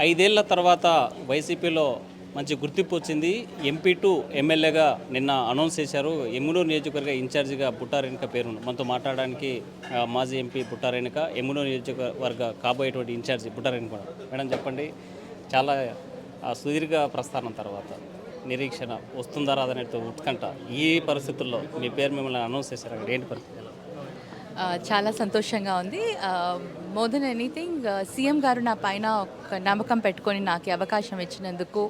5 ఏళ్ల తర్వాత వైసీపీలో మంచి గుర్తింపు వచ్చింది. ఎంపీ టు ఎమ్మెల్యేగా నిన్న అనౌన్స్ చేశారు. ఎమ్మునూరు నియోజకవర్గ ఇన్ఛార్జిగా బుట్టారేణుక పేరు మనతో మాట్లాడడానికి మాజీ ఎంపీ బుట్టారేణుక, ఎమ్మునూరు నియోజకవర్గ కాబోయేటువంటి ఇన్ఛార్జి బుట్టారేణుక మేడం చెప్పండి. చాలా సుదీర్ఘ ప్రస్థానం తర్వాత నిరీక్షణ వస్తుందా రాదనే ఉత్కంఠ, ఈ పరిస్థితుల్లో మీ పేరు మిమ్మల్ని అనౌన్స్ చేశారు, అక్కడ ఏంటి పరిస్థితి? చాలా సంతోషంగా ఉంది. మోర్ దెన్ ఎనీథింగ్ సీఎం గారు నా పైన ఒక నమ్మకం పెట్టుకొని నాకు ఈ అవకాశం ఇచ్చినందుకు,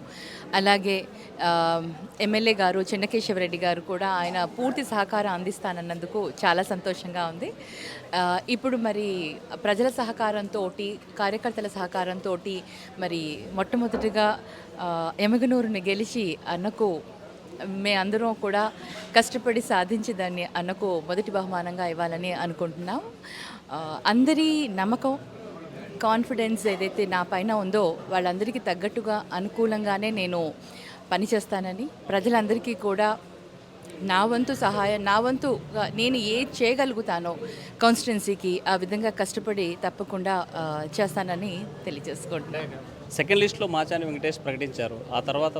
అలాగే ఎమ్మెల్యే గారు చెన్నకేశవరెడ్డి గారు కూడా ఆయన పూర్తి సహకారం అందిస్తానన్నందుకు చాలా సంతోషంగా ఉంది. ఇప్పుడు మరి ప్రజల సహకారంతో, కార్యకర్తల సహకారంతో మరి మొట్టమొదటిగా ఎమగనూరుని గెలిచి అన్నకు అందరం కూడా కష్టపడి సాధించి దాన్ని అన్నకు మొదటి బహుమానంగా ఇవ్వాలని అనుకుంటున్నాం. అందరి నమ్మకం, కాన్ఫిడెన్స్ ఏదైతే నా పైన ఉందో వాళ్ళందరికీ తగ్గట్టుగా అనుకూలంగానే నేను పనిచేస్తానని, ప్రజలందరికీ కూడా నా వంతు సహాయం, నా వంతుగా నేను ఏది చేయగలుగుతానో కాన్స్టిట్యున్సీకి ఆ విధంగా కష్టపడి తప్పకుండా చేస్తానని తెలియజేసుకుంటున్నాను. సెకండ్ లిస్ట్లో మాచాని వెంకటేష్ ప్రకటించారు. ఆ తర్వాత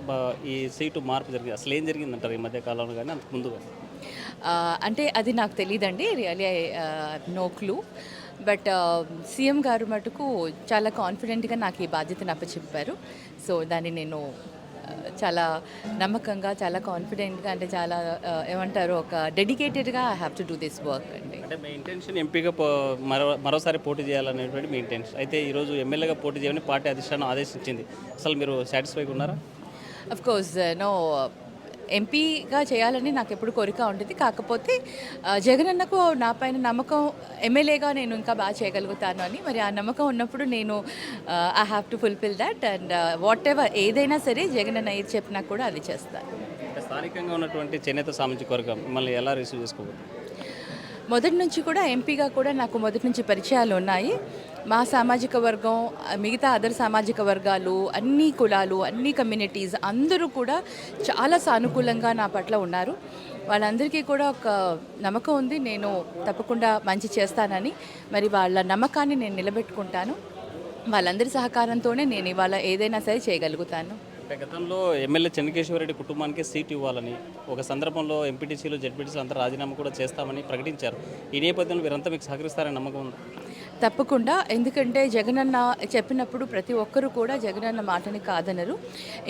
ఈ సీటు మార్పు జరిగింది. అసలు ఏం జరిగిందంటారు ఈ మధ్య కాలంలో కానీ అంతకు ముందుగా? అంటే అది నాకు తెలియదండి, really no clue. But CM గారు మటుకు చాలా కాన్ఫిడెంట్గా నాకు ఈ బాధ్యతను అప్పచెప్పారు. సో దాన్ని నేను చాలా నమ్మకంగా, చాలా కాన్ఫిడెంట్గా, అంటే చాలా ఏమంటారు, ఒక డెడికేటెడ్గా I have to do this work అండి. అంటే మీ ఇంటెన్షన్ ఎంపీగా మరోసారి పోటీ చేయాలనేటువంటి మీ ఇంటెన్షన్. అయితే ఈరోజు ఎమ్మెల్యేగా పోటీ చేయమని పార్టీ అధిష్టానం ఆదేశించింది. అసలు మీరు సాటిస్ఫైగా ఉన్నారా? అఫ్ కోర్స్ నో, ఎంపీగా చేయాలని నాకు ఎప్పుడు కోరిక ఉంటుంది. కాకపోతే జగనన్నకు నా పైన నమ్మకం, ఎమ్మెల్యేగా నేను ఇంకా బాగా చేయగలుగుతాను అని, మరి ఆ నమ్మకం ఉన్నప్పుడు నేను I have to fulfil that. And what ever ఏదైనా సరే జగనన్న ఏది చెప్పినా కూడా అది చేస్తాను. స్థానికంగా ఉన్నటువంటి చేనేత సామాజిక వర్గం మిమ్మల్ని ఎలా రిసీవ్ చేసుకోబోతుంది? మొదటి నుంచి కూడా ఎంపీగా కూడా నాకు మొదటి నుంచి పరిచయాలు ఉన్నాయి. మా సామాజిక వర్గం, మిగతా అదర్ సామాజిక వర్గాలు, అన్ని కులాలు, అన్ని కమ్యూనిటీస్ అందరూ కూడా చాలా సానుకూలంగా నా పట్ల ఉన్నారు. వాళ్ళందరికీ కూడా ఒక నమ్మకం ఉంది, నేను తప్పకుండా మంచి చేస్తానని. మరి వాళ్ళ నమ్మకాన్ని నేను నిలబెట్టుకుంటాను. వాళ్ళందరి సహకారంతోనే నేను ఇవాళ ఏదైనా సరే చేయగలుగుతాను. గతంలో ఎమ్మెల్యే చెన్నకేశవరెడ్డి కుటుంబానికి సీట్ ఇవ్వాలని ఒక సందర్భంలో ఎంపీటీసీలు, జెడ్పీటీసీలు అంతా రాజీనామా కూడా చేస్తామని ప్రకటించారు. ఈ నేపథ్యంలో వీరంతా మీకు సహకరిస్తారని నమ్మకం ఉంది? తప్పకుండా. ఎందుకంటే జగనన్న చెప్పినప్పుడు ప్రతి ఒక్కరూ కూడా జగనన్న మాటని కాదనరు.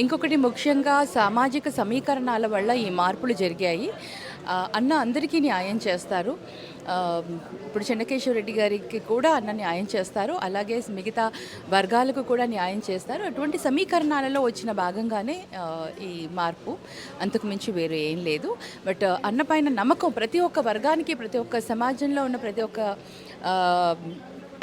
ఇంకొకటి ముఖ్యంగా సామాజిక సమీకరణాల వల్ల ఈ మార్పులు జరిగాయి. అన్న అందరికీ న్యాయం చేస్తారు. ఇప్పుడు చెన్నకేశవరెడ్డి గారికి కూడా అన్న న్యాయం చేస్తారు, అలాగే మిగతా వర్గాలకు కూడా న్యాయం చేస్తారు. అటువంటి సమీకరణాలలో వచ్చిన భాగంగానే ఈ మార్పు, అంతకు మించి వేరే ఏం లేదు. బట్ అన్న పైన నమ్మకం ప్రతి ఒక్క వర్గానికి, ప్రతి ఒక్క సమాజంలో ఉన్న ప్రతి ఒక్క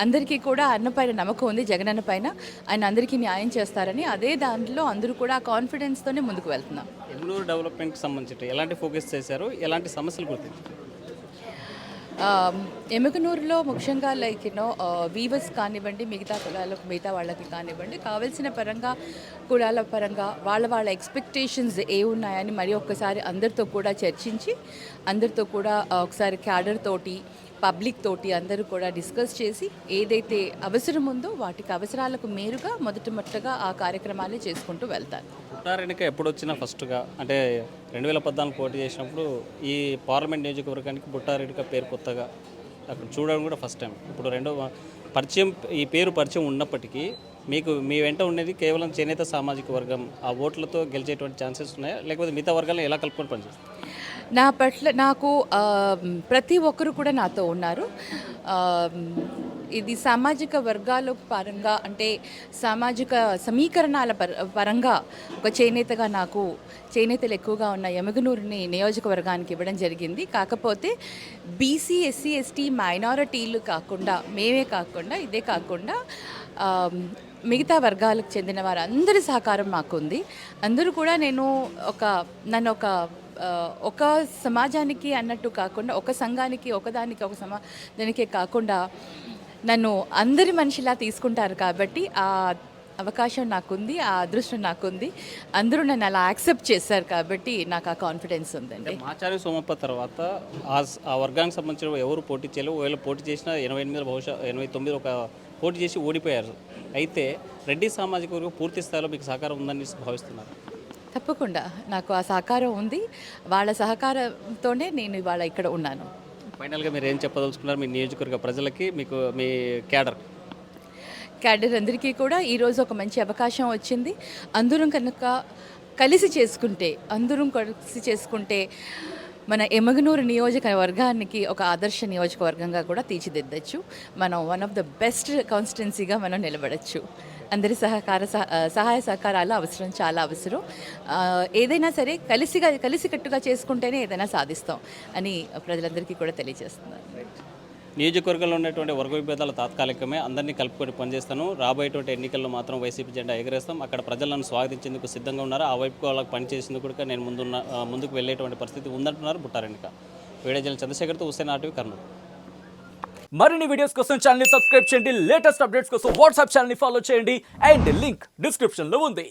అందరికీ కూడా అన్న పైన నమ్మకం ఉంది, జగనన్న పైన. ఆయన అందరికీ న్యాయం చేస్తారని, అదే దాంట్లో అందరూ కూడా కాన్ఫిడెన్స్తోనే ముందుకు వెళ్తున్నాం. ఎమ్మెల్యే డెవలప్మెంట్కి సంబంధించి ఎలాంటి ఫోకస్ చేశారు, ఎలాంటి సమస్యలు గుర్తించారు? ఎమగనూరులో ముఖ్యంగా లైక్ వీవర్స్ కానివ్వండి, మిగతా కులాలకు, మిగతా వాళ్ళకి కానివ్వండి, కావాల్సిన పరంగా కులాల పరంగా వాళ్ళ ఎక్స్పెక్టేషన్స్ ఏ ఉన్నాయని మరి ఒక్కసారి అందరితో కూడా చర్చించి, అందరితో కూడా ఒకసారి క్యాడర్ తోటి, పబ్లిక్ తోటి అందరూ కూడా డిస్కస్ చేసి ఏదైతే అవసరం ఉందో వాటికి అవసరాలకు మేరుగా మొట్టగా ఆ కార్యక్రమాలే చేసుకుంటూ వెళ్తాను. బుట్టారేణుక ఎప్పుడు వచ్చినా ఫస్ట్గా అంటే 2014 పోటీ చేసినప్పుడు ఈ పార్లమెంట్ నియోజకవర్గానికి బుట్టారేణుక పేరు కొత్తగా అక్కడ చూడడం కూడా ఫస్ట్ టైం. ఇప్పుడు రెండో పరిచయం, ఈ పేరు పరిచయం ఉన్నప్పటికీ మీకు మీ వెంట ఉండేది కేవలం చేనేత సామాజిక వర్గం. ఆ ఓట్లతో గెలిచేటువంటి ఛాన్సెస్ ఉన్నాయా, లేకపోతే మిగతా వర్గాలను ఎలా కలుపుకొని పనిచేస్తారు? నా పట్ల నాకు ప్రతి ఒక్కరు కూడా నాతో ఉన్నారు. ఇది సామాజిక వర్గాల పరంగా, అంటే సామాజిక సమీకరణాల పరంగా ఒక చేనేతగా నాకు చేనేతలు ఎక్కువగా ఉన్న ఎమగనూరుని నియోజకవర్గానికి ఇవ్వడం జరిగింది. కాకపోతే బీసీ, ఎస్సీ, ఎస్టీ, మైనారిటీలు కాకుండా, మేమే కాకుండా, ఇదే కాకుండా మిగతా వర్గాలకు చెందిన వారందరి సహకారం మాకుంది. అందరూ కూడా నన్ను ఒక సమాజానికి అన్నట్టు కాకుండా, ఒక సంఘానికి, ఒక సమాజానికే కాకుండా నన్ను అందరి మనిషిలా తీసుకుంటారు. కాబట్టి ఆ అవకాశం నాకుంది, ఆ అదృష్టం నాకుంది. అందరూ నన్ను అలా యాక్సెప్ట్ చేశారు కాబట్టి నాకు ఆ కాన్ఫిడెన్స్ ఉందండి. మాచారి సోమప్ప తర్వాత ఆ వర్గానికి సంబంధించిన ఎవరు పోటీ చేయలేవు. ఒకవేళ పోటీ చేసినా 88 బహుశా 89 ఒక పోటీ చేసి ఓడిపోయారు. అయితే రెడ్డి సామాజిక వర్గం పూర్తి స్థాయిలో మీకు సహకారం ఉందని భావిస్తున్నారు. తప్పకుండా నాకు ఆ సహకారం ఉంది. వాళ్ళ సహకారంతోనే నేను ఇవాళ ఇక్కడ ఉన్నాను. ఫైనల్గా మీరు ఏం చెప్పదలుచుకున్నారు మీ నియోజకవర్గ ప్రజలకి, మీకు మీ క్యాడర్? క్యాడర్ అందరికీ కూడా ఈరోజు ఒక మంచి అవకాశం వచ్చింది. అందరం కనుక కలిసి చేసుకుంటే మన ఎమగనూరు నియోజకవర్గానికి ఒక ఆదర్శ నియోజకవర్గంగా కూడా తీర్చిదిద్దచ్చు. మనం వన్ ఆఫ్ ద బెస్ట్ కాన్స్టిట్యున్సీగా మనం నిలబడచ్చు. అందరి సహాయ సహకారాలు అవసరం, చాలా అవసరం. ఏదైనా సరే కలిసికట్టుగా చేసుకుంటేనే ఏదైనా సాధిస్తాం అని ప్రజలందరికీ కూడా తెలియజేస్తున్నాను. నియోజకవర్గంలో ఉన్నటువంటి వర్గ విభేదాలు తాత్కాలికమే, అందరినీ కలుపుకొని పనిచేస్తాను. రాబోయేటువంటి ఎన్నికల్లో మాత్రం వైసీపీ జెండా ఎగరేస్తాం. అక్కడ ప్రజలను స్వాగతించేందుకు సిద్ధంగా ఉన్నారు. ఆ వైపుకు వాళ్ళకి పనిచేసేందుకు కూడా నేను ముందుకు వెళ్ళేటువంటి పరిస్థితి ఉందంటున్నారు బుట్టారెడ్డి. వీడియో జర్నలిస్ట్ చంద్రశేఖర్తో హుస్సేన్ RTV, కర్నూలు. మరిన్ని వీడియోస్ కోసం ఛానల్ ని సబ్స్క్రైబ్ చేయండి. లేటెస్ట్ అప్డేట్స్ కోసం వాట్సాప్ ఛానల్ ని ఫాలో చేయండి. అండ్ లింక్ డిస్క్రిప్షన్ లో ఉంది.